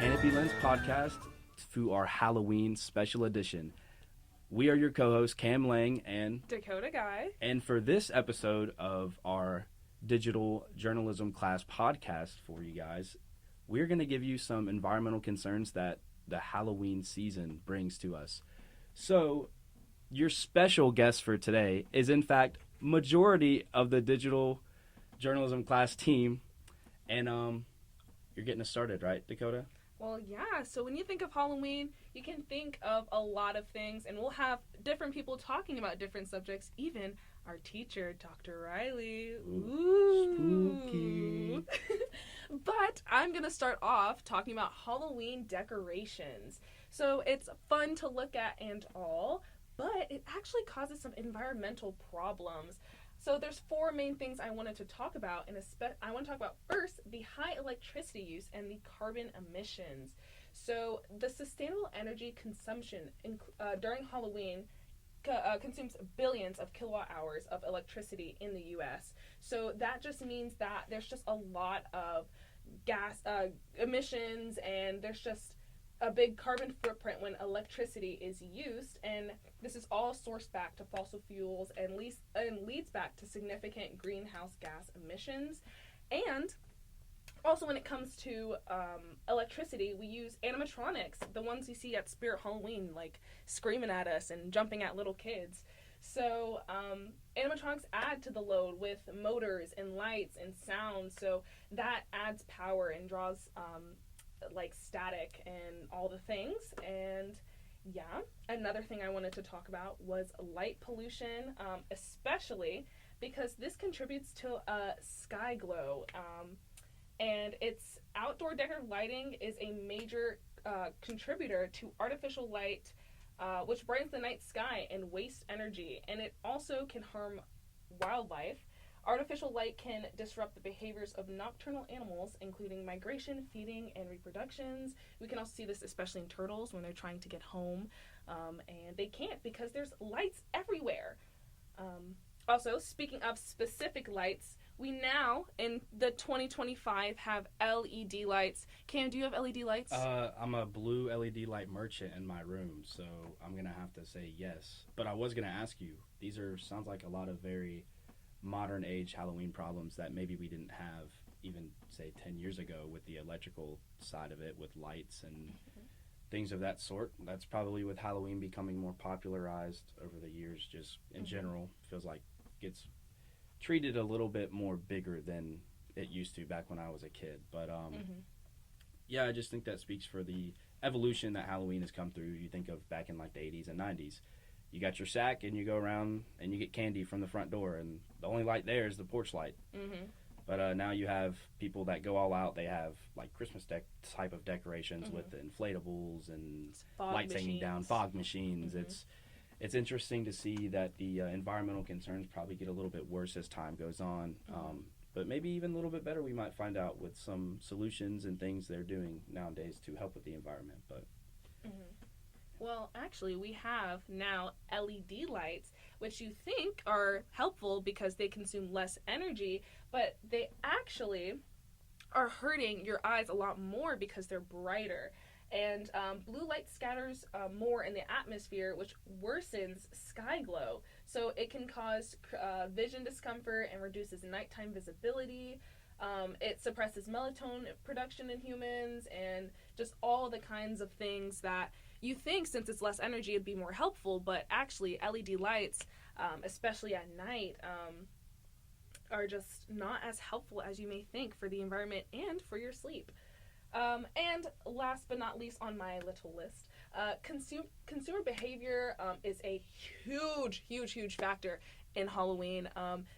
Canopy Lens podcast to our Halloween special edition. We are your co-hosts, Cam Lang and Dakota Guy. And for this episode of our digital journalism class podcast for you guys, we're going to give you some environmental concerns that the Halloween season brings to us. So, your special guest for today is, in fact, majority of the digital journalism class team. And you're getting us started, right, Dakota? Well, yeah. So when you think of Halloween, you can think of a lot of things, and we'll have different people talking about different subjects. Even our teacher, Dr. Riley. Ooh. Spooky. But I'm going to start off talking about Halloween decorations. So it's fun to look at and all, but it actually causes some environmental problems. So there's four main things I wanted to talk about, and I want to talk about first the high electricity use and the carbon emissions. So the sustainable energy consumption during Halloween consumes billions of kilowatt hours of electricity in the U.S. So that just means that there's just a lot of gas emissions, and there's just a big carbon footprint when electricity is used, and this is all sourced back to fossil fuels and leads back to significant greenhouse gas emissions. And also when it comes to electricity, we use animatronics, the ones you see at Spirit Halloween, like screaming at us and jumping at little kids. So animatronics add to the load with motors and lights and sound, so that adds power and draws like static and all the things. And yeah, another thing I wanted to talk about was light pollution, especially because this contributes to sky glow, and its outdoor decorative lighting is a major contributor to artificial light, which brightens the night sky and wastes energy, and it also can harm wildlife. Artificial light can disrupt the behaviors of nocturnal animals, including migration, feeding, and reproductions. We can also see this especially in turtles when they're trying to get home, and they can't because there's lights everywhere. Also, speaking of specific lights, we now, in the 2025, have LED lights. Cam, do you have LED lights? I'm a blue LED light merchant in my room, so I'm going to have to say yes. But I was going to ask you, sounds like a lot of very modern age Halloween problems that maybe we didn't have even, say, 10 years ago with the electrical side of it, with lights and things of that sort. That's probably with Halloween becoming more popularized over the years, just in general. Feels like gets treated a little bit more bigger than it used to back when I was a kid. But yeah, I just think that speaks for the evolution that Halloween has come through. You think of back in like the 80s and 90s. You got your sack and you go around and you get candy from the front door, and the only light there is the porch light. But now you have people that go all out. They have like Christmas type of decorations with the inflatables and lights hanging down, fog machines. It's interesting to see that the environmental concerns probably get a little bit worse as time goes on. But maybe even a little bit better we might find out with some solutions and things they're doing nowadays to help with the environment. But Well, actually, we have now LED lights, which you think are helpful because they consume less energy, but they actually are hurting your eyes a lot more because they're brighter. And blue light scatters more in the atmosphere, which worsens sky glow. So it can cause vision discomfort and reduces nighttime visibility. It suppresses melatonin production in humans, and just all the kinds of things that you think, since it's less energy, it'd be more helpful, but actually LED lights, especially at night, are just not as helpful as you may think for the environment and for your sleep. And last but not least on my little list, consumer behavior is a huge factor in Halloween.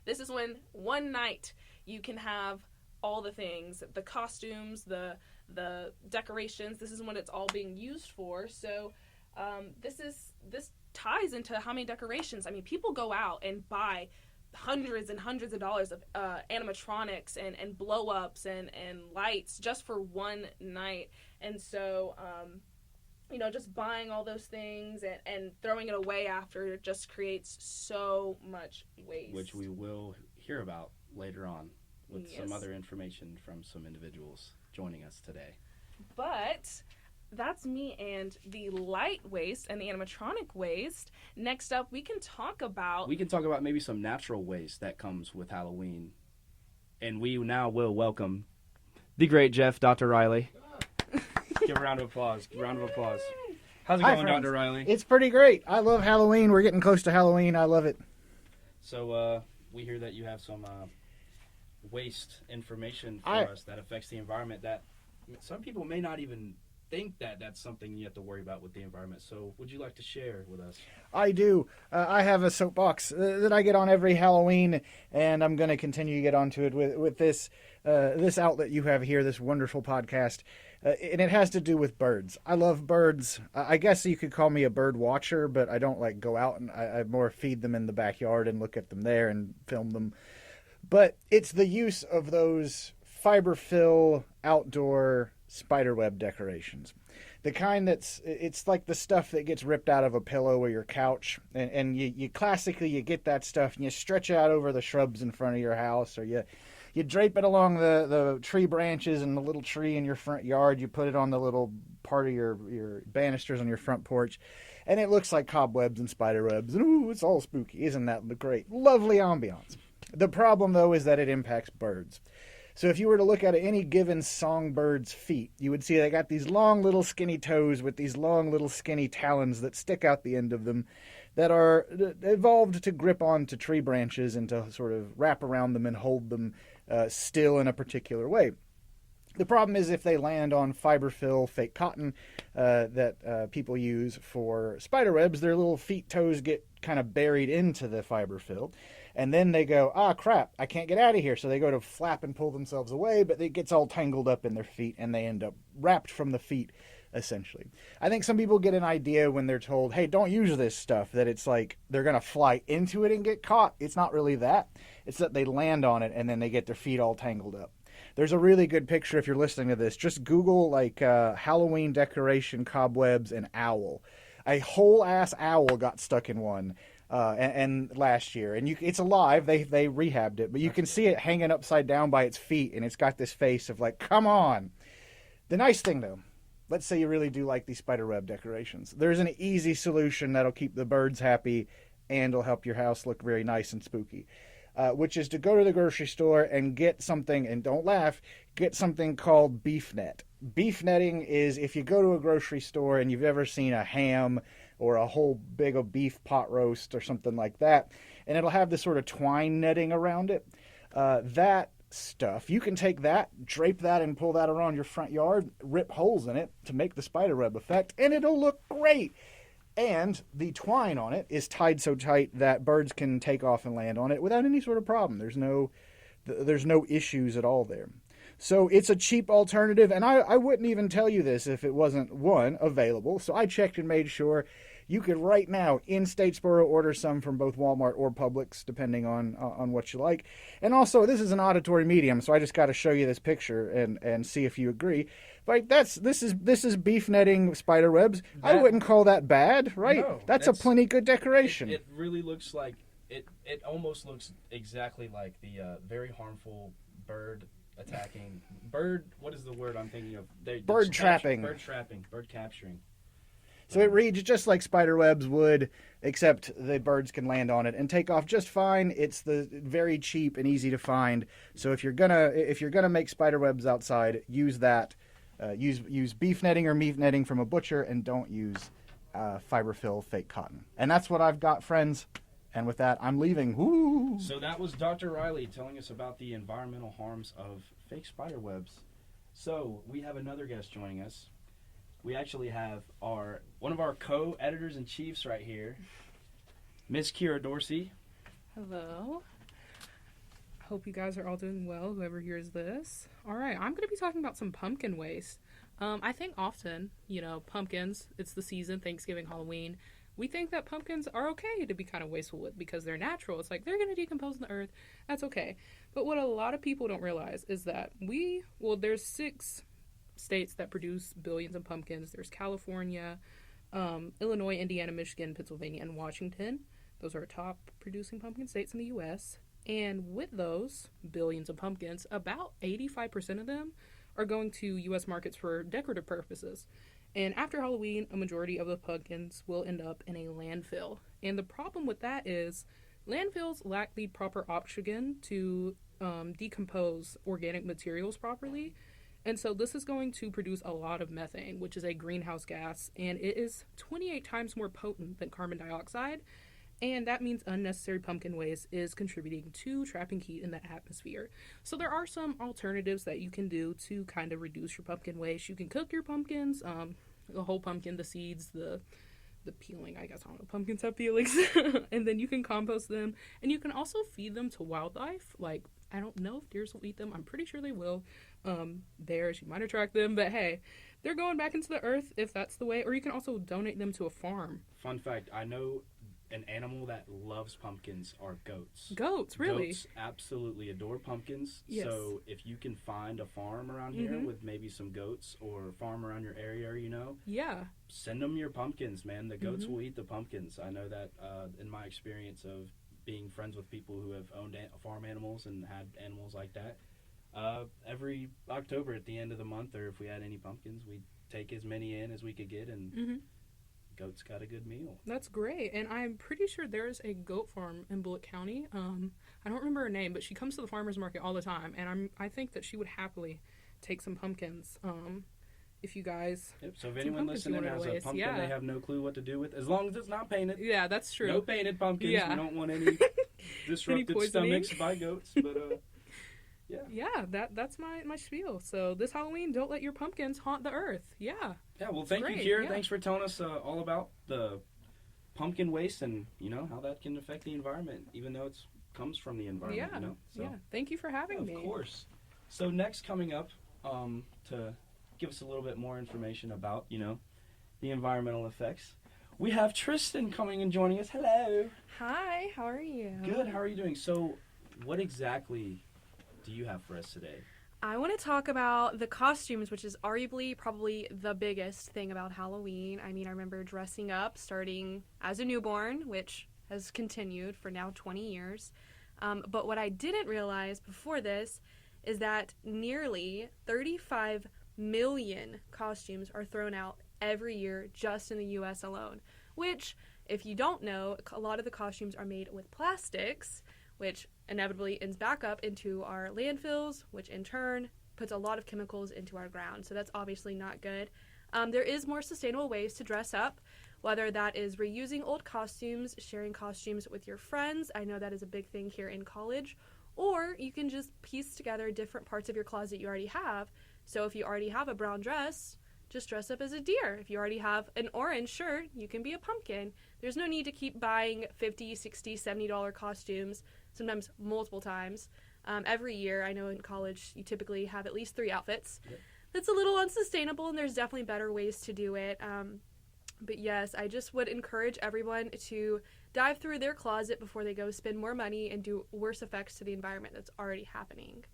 This is when one night you can have all the things, the costumes, the decorations. This is when it's all being used for. So this ties into how many decorations. I mean, people go out and buy hundreds and hundreds of dollars of animatronics and blow-ups and lights just for one night. And so just buying all those things and throwing it away after just creates so much waste, which we will hear about later on with some other information from some individuals joining us today. But that's me and the light waste and the animatronic waste. Next up, we can talk about. We can talk about maybe some natural waste that comes with Halloween. And we now will welcome the great Jeff, Dr. Riley. Give a round of applause. Round of applause. How's it Hi, going, friends. Dr. Riley? It's pretty great. I love Halloween. We're getting close to Halloween. I love it. So we hear that you have some waste information for us that affects the environment that some people may not even think that that's something you have to worry about with the environment. So would you like to share with us? I do. I have a soapbox that I get on every Halloween, and I'm going to continue to get onto it with this this outlet you have here, this wonderful podcast. And it has to do with birds. I love birds. I guess you could call me a bird watcher, but I don't like go out, and I more feed them in the backyard and look at them there and film them. But it's the use of those fiberfill outdoor spiderweb decorations. The kind it's like the stuff that gets ripped out of a pillow or your couch. And you classically, you get that stuff and you stretch it out over the shrubs in front of your house, or you drape it along the tree branches and the little tree in your front yard. You put it on the little part of your banisters on your front porch. And it looks like cobwebs and spiderwebs. And ooh, it's all spooky. Isn't that great? Lovely ambiance. The problem, though, is that it impacts birds. So if you were to look at any given songbird's feet, you would see they got these long little skinny toes with these long little skinny talons that stick out the end of them that are evolved to grip onto tree branches and to sort of wrap around them and hold them still in a particular way. The problem is if they land on fiberfill fake cotton that people use for spiderwebs, their little feet toes get kind of buried into the fiberfill. And then they go, crap, I can't get out of here. So they go to flap and pull themselves away, but it gets all tangled up in their feet and they end up wrapped from the feet, essentially. I think some people get an idea when they're told, hey, don't use this stuff, that it's like they're going to fly into it and get caught. It's not really that. It's that they land on it and then they get their feet all tangled up. There's a really good picture if you're listening to this. Just Google like Halloween decoration cobwebs and owl. A whole ass owl got stuck in one. And last year, and it's alive. They rehabbed it, but you can see it hanging upside down by its feet, and it's got this face of like, come on. The nice thing, though, let's say you really do like these spiderweb decorations. There's an easy solution that'll keep the birds happy, and will help your house look very nice and spooky, which is to go to the grocery store and get something, and don't laugh, get something called beef net. Beef netting is if you go to a grocery store and you've ever seen a ham or a whole big of beef pot roast or something like that, and it'll have this sort of twine netting around it. That stuff, you can take that, drape that, and pull that around your front yard, rip holes in it to make the spiderweb effect, and it'll look great. And the twine on it is tied so tight that birds can take off and land on it without any sort of problem. There's no issues at all there. So it's a cheap alternative, and I wouldn't even tell you this if it wasn't, one, available. So I checked and made sure you could right now in Statesboro order some from both Walmart or Publix, depending on what you like. And also, this is an auditory medium, so I just got to show you this picture and see if you agree. But this is beef netting spiderwebs. I wouldn't call that bad, right? No, that's a plenty good decoration. It really looks like it almost looks exactly like the very harmful bird attacking bird. What is the word I'm thinking of? Bird trapping. Bird trapping. Bird capturing. So it reads just like spiderwebs would, except the birds can land on it and take off just fine. It's the very cheap and easy to find. So if you're gonna make spiderwebs outside, use that. Use beef netting or meat netting from a butcher, and don't use fiberfill fake cotton. And that's what I've got, friends. And with that, I'm leaving. Woo! So that was Dr. Riley telling us about the environmental harms of fake spiderwebs. So we have another guest joining us. We actually have one of our co-editors-in-chiefs right here, Miss Kira Dorsey. Hello. Hope you guys are all doing well, whoever hears this. All right, I'm going to be talking about some pumpkin waste. I think often, pumpkins, it's the season, Thanksgiving, Halloween. We think that pumpkins are okay to be kind of wasteful with because they're natural. It's like they're going to decompose in the earth. That's okay. But what a lot of people don't realize is that there's 6 states that produce billions of pumpkins. There's California, Illinois, Indiana, Michigan, Pennsylvania, and Washington. Those are top producing pumpkin states in the U.S. And with those billions of pumpkins, about 85% of them are going to U.S. markets for decorative purposes. And after Halloween, a majority of the pumpkins will end up in a landfill. And the problem with that is landfills lack the proper oxygen to decompose organic materials properly. And so this is going to produce a lot of methane, which is a greenhouse gas, and it is 28 times more potent than carbon dioxide. And that means unnecessary pumpkin waste is contributing to trapping heat in the atmosphere. So there are some alternatives that you can do to kind of reduce your pumpkin waste. You can cook your pumpkins, the whole pumpkin, the seeds, the peeling, I guess. I don't know, pumpkins have peelings. And then you can compost them. And you can also feed them to wildlife. Like, I don't know if deers will eat them. I'm pretty sure they will. Bears, you might attract them. But hey, they're going back into the earth if that's the way. Or you can also donate them to a farm. Fun fact, I know an animal that loves pumpkins are goats. Goats, really? Goats absolutely adore pumpkins. Yes. So if you can find a farm around here with maybe some goats, or a farm around your area, Yeah. send them your pumpkins, man. The goats will eat the pumpkins. I know that in my experience of being friends with people who have owned farm animals and had animals like that. Every October at the end of the month, or if we had any pumpkins, we'd take as many in as we could get, and goats got a good meal. That's great. And I'm pretty sure there's a goat farm in Bullitt County. I don't remember her name, but she comes to the farmer's market all the time, and I think that she would happily take some pumpkins. If you guys... Yep, so if anyone listening has a pumpkin they have no clue what to do with, as long as it's not painted. Yeah, that's true. No painted pumpkins. Yeah. We don't want any disrupted stomachs by goats, but yeah, that's my spiel. So this Halloween, don't let your pumpkins haunt the earth. Yeah. Yeah, well, thank you, Kira. Yeah. Thanks for telling us all about the pumpkin waste and, how that can affect the environment, even though it comes from the environment, Yeah. So, yeah. Thank you for having me. Of course. So next coming up, to give us a little bit more information about, the environmental effects, we have Tristan coming and joining us. Hello. Hi, how are you? Good, how are you doing? So what exactly do you have for us today? I want to talk about the costumes, which is arguably probably the biggest thing about Halloween. I mean, I remember dressing up starting as a newborn, which has continued for now 20 years. But what I didn't realize before this is that nearly 35 million costumes are thrown out every year just in the U.S. alone, which, if you don't know, a lot of the costumes are made with plastics, which inevitably ends back up into our landfills, which in turn puts a lot of chemicals into our ground. So that's obviously not good. There is more sustainable ways to dress up, whether that is reusing old costumes, sharing costumes with your friends. I know that is a big thing here in college. Or you can just piece together different parts of your closet you already have. So if you already have a brown dress, just dress up as a deer. If you already have an orange shirt, you can be a pumpkin. There's no need to keep buying $50, $60, $70 costumes, sometimes multiple times. Every year, I know in college, you typically have at least 3 outfits. Yep. That's a little unsustainable, and there's definitely better ways to do it. But yes, I just would encourage everyone to dive through their closet before they go spend more money and do worse effects to the environment that's already happening.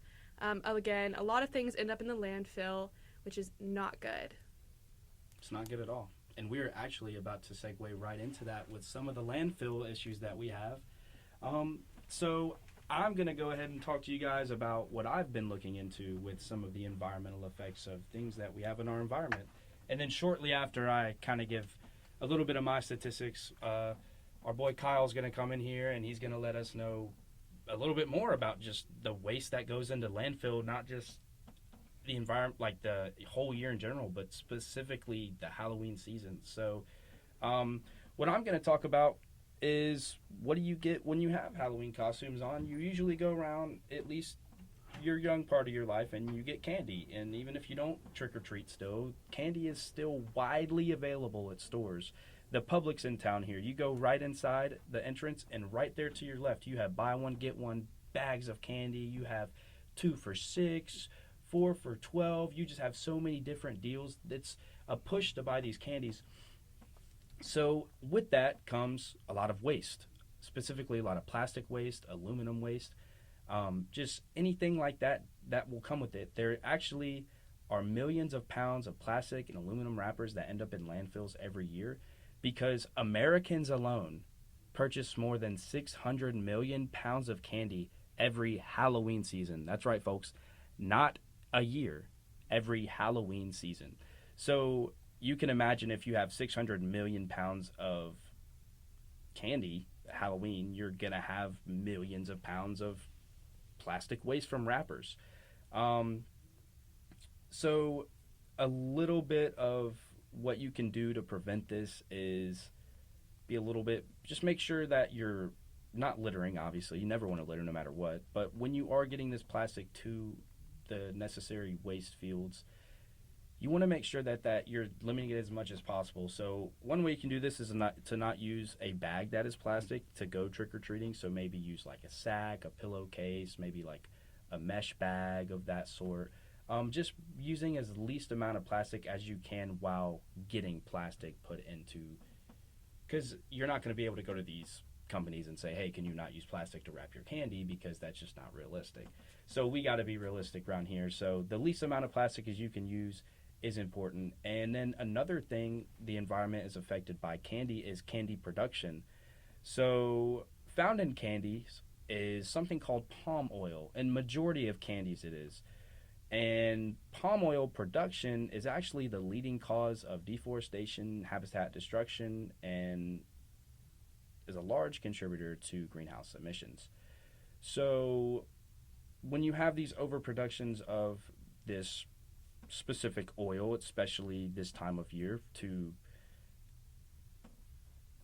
Again, a lot of things end up in the landfill, which is not good. It's not good at all. And we're actually about to segue right into that with some of the landfill issues that we have. So I'm going to go ahead and talk to you guys about what I've been looking into with some of the environmental effects of things that we have in our environment. And then shortly after I kind of give a little bit of my statistics, our boy Kyle's going to come in here and he's going to let us know a little bit more about just the waste that goes into landfill, not just the environment, like the whole year in general, but specifically the Halloween season. So what I'm going to talk about is, what do you get when you have Halloween costumes on? You usually go around, at least your young part of your life, and you get candy. And even if you don't trick or treat still, candy is still widely available at stores. The Publix in town here, you go right inside the entrance, and right there to your left, you have buy one, get one bags of candy. You have 2 for $6, 4 for $12. You just have so many different deals. It's a push to buy these candies. So with that comes a lot of waste, specifically a lot of plastic waste, aluminum waste, just anything like that will come with it. There actually are millions of pounds of plastic and aluminum wrappers that end up in landfills every year, because Americans alone purchase more than 600 million pounds of candy every Halloween season. That's right, folks. Not a year. every Halloween season. So you can imagine if you have 600 million pounds of candy Halloween, you're going to have millions of pounds of plastic waste from wrappers. Um, so a little bit of what you can do to prevent this is be a little bit, just make sure that you're not littering, obviously. You never want to litter no matter what. But when you are getting this plastic to the necessary waste fields, you want to make sure that you're limiting it as much as possible. So one way you can do this is to not use a bag that is plastic to go trick-or-treating. So maybe use like a sack, a pillowcase, maybe like a mesh bag of that sort. Just using as least amount of plastic as you can while getting plastic put into, because you're not going to be able to go to these companies and say, hey, can you not use plastic to wrap your candy, because that's just not realistic. So we got to be realistic around here. So the least amount of plastic as you can use is important. And then another thing the environment is affected by candy is candy production. So found in candies is something called palm oil, and majority of candies it is. And palm oil production is actually the leading cause of deforestation, habitat destruction, and is a large contributor to greenhouse emissions. So when you have these overproductions of this specific oil, especially this time of year, to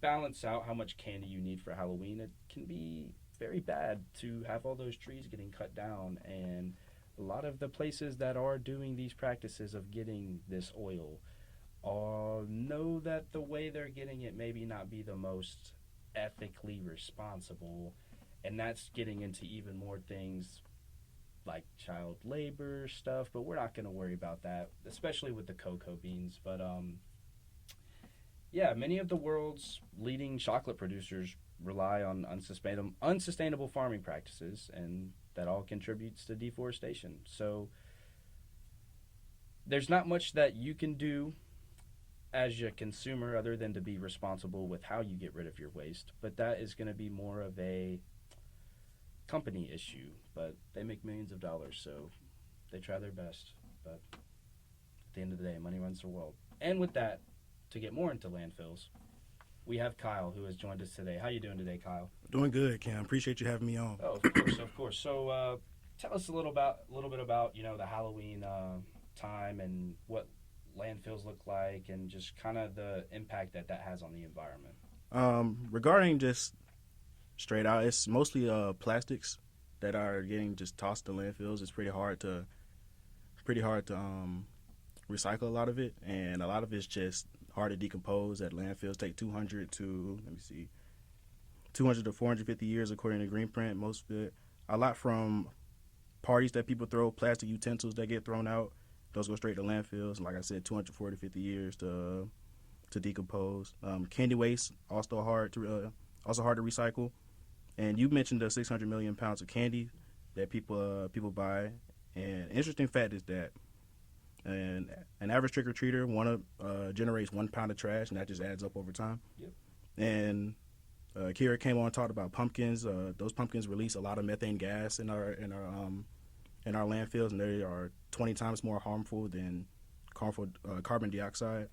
balance out how much candy you need for Halloween, it can be very bad to have all those trees getting cut down. And a lot of the places that are doing these practices of getting this oil know that the way they're getting it maybe not be the most ethically responsible, and that's getting into even more things like child labor stuff, but we're not going to worry about that, especially with the cocoa beans. But yeah, many of the world's leading chocolate producers rely on unsustainable farming practices, and that all contributes to deforestation. So there's not much that you can do as a consumer other than to be responsible with how you get rid of your waste, but that is going to be more of a company issue. But they make millions of dollars, so they try their best. But at the end of the day, money runs the world. And with that, to get more into landfills, we have Kyle, who has joined us today. How you doing today, Kyle? Doing good, Cam. Appreciate you having me on. Oh, of course, of course. So tell us a little bit about the Halloween time and what landfills look like, and just kind of the impact that has on the environment. Regarding just straight out, it's mostly plastics that are getting just tossed to landfills. It's pretty hard to recycle a lot of it, and a lot of it's just hard to decompose. At landfills take 200 to 450 years according to Greenprint. Most of it, a lot from parties that people throw, plastic utensils that get thrown out, those go straight to landfills. And like I said, 240 to 50 years to decompose. Candy waste also hard to recycle. And you mentioned the 600 million pounds of candy that people buy. And interesting fact is that an average trick-or-treater generates 1 pound of trash, and that just adds up over time. Yep. And Kira came on and talked about pumpkins. Those pumpkins release a lot of methane gas in our landfills, and they are 20 times more harmful than carbon dioxide.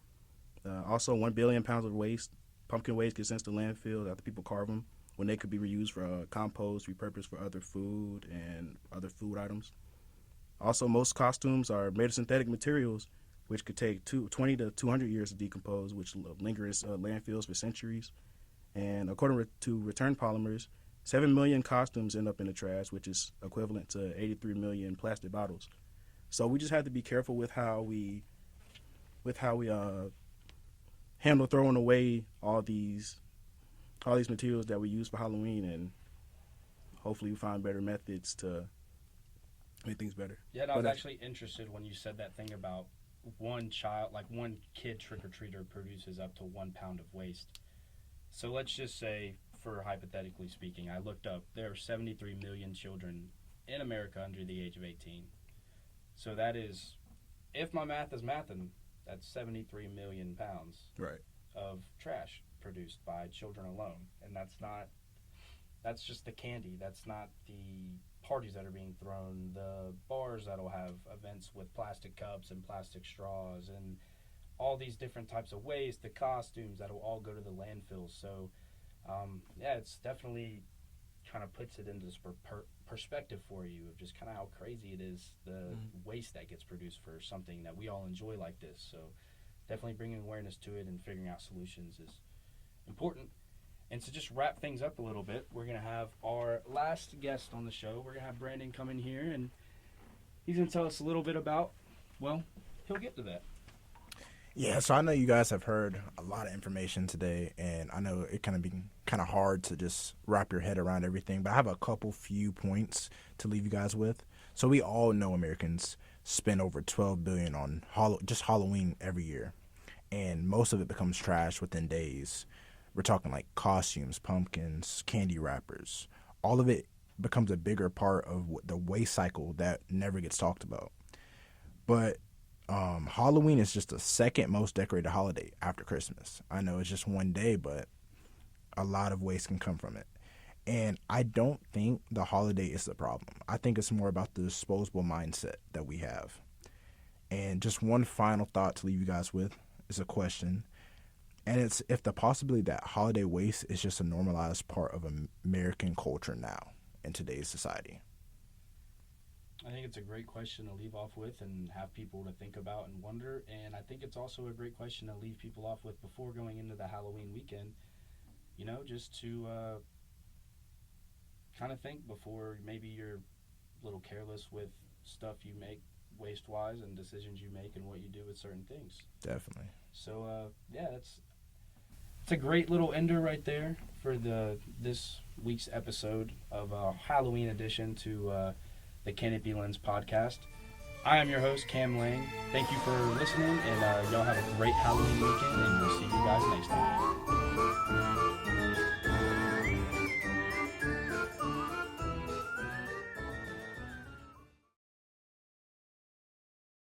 Also, 1 billion pounds of pumpkin waste, gets sent to landfills after people carve them, when they could be reused for compost, repurposed for other food and other food items. Also, most costumes are made of synthetic materials, which could take 20 to 200 years to decompose, which linger in landfills for centuries. And according to Return Polymers, 7 million costumes end up in the trash, which is equivalent to 83 million plastic bottles. So we just have to be careful with how we handle throwing away all these materials that we use for Halloween, and hopefully we find better methods to make things better. Yeah, and I was actually interested when you said that thing about one kid trick-or-treater produces up to 1 pound of waste. So let's just say, for hypothetically speaking, I looked up, there are 73 million children in America under the age of 18. So that is, if my math is mathing, that's 73 million pounds Right. of trash produced by children alone. And that's not that's just the candy. That's not the parties that are being thrown, the bars that'll have events with plastic cups and plastic straws and all these different types of waste, the costumes that'll all go to the landfills. So, yeah, it's definitely kind of puts it into this perspective for you of just kind of how crazy it is, the waste that gets produced for something that we all enjoy like this. So, definitely bringing awareness to it and figuring out solutions is important. And to just wrap things up a little bit, we're going to have our last guest on the show. We're going to have Brandon come in here, and he's going to tell us a little bit about, well, he'll get to that. Yeah, so I know you guys have heard a lot of information today, and I know it can be kind of hard to just wrap your head around everything, but I have a few points to leave you guys with. So we all know Americans spend over $12 billion on just Halloween every year, and most of it becomes trash within days. We're talking like costumes, pumpkins, candy wrappers. All of it becomes a bigger part of the waste cycle that never gets talked about. But Halloween is just the second most decorated holiday after Christmas. I know it's just one day, but a lot of waste can come from it. And I don't think the holiday is the problem. I think it's more about the disposable mindset that we have. And just one final thought to leave you guys with is a question. And it's if the possibility that holiday waste is just a normalized part of American culture now in today's society. I think it's a great question to leave off with and have people to think about and wonder. And I think it's also a great question to leave people off with before going into the Halloween weekend. You know, just to kind of think before maybe you're a little careless with stuff you make waste-wise and decisions you make and what you do with certain things. Definitely. So, yeah, it's a great little ender right there for this week's episode of Halloween edition to the Canopy Lens podcast. I am your host, Cam Lang. Thank you for listening, and y'all have a great Halloween weekend, and we'll see you guys next time.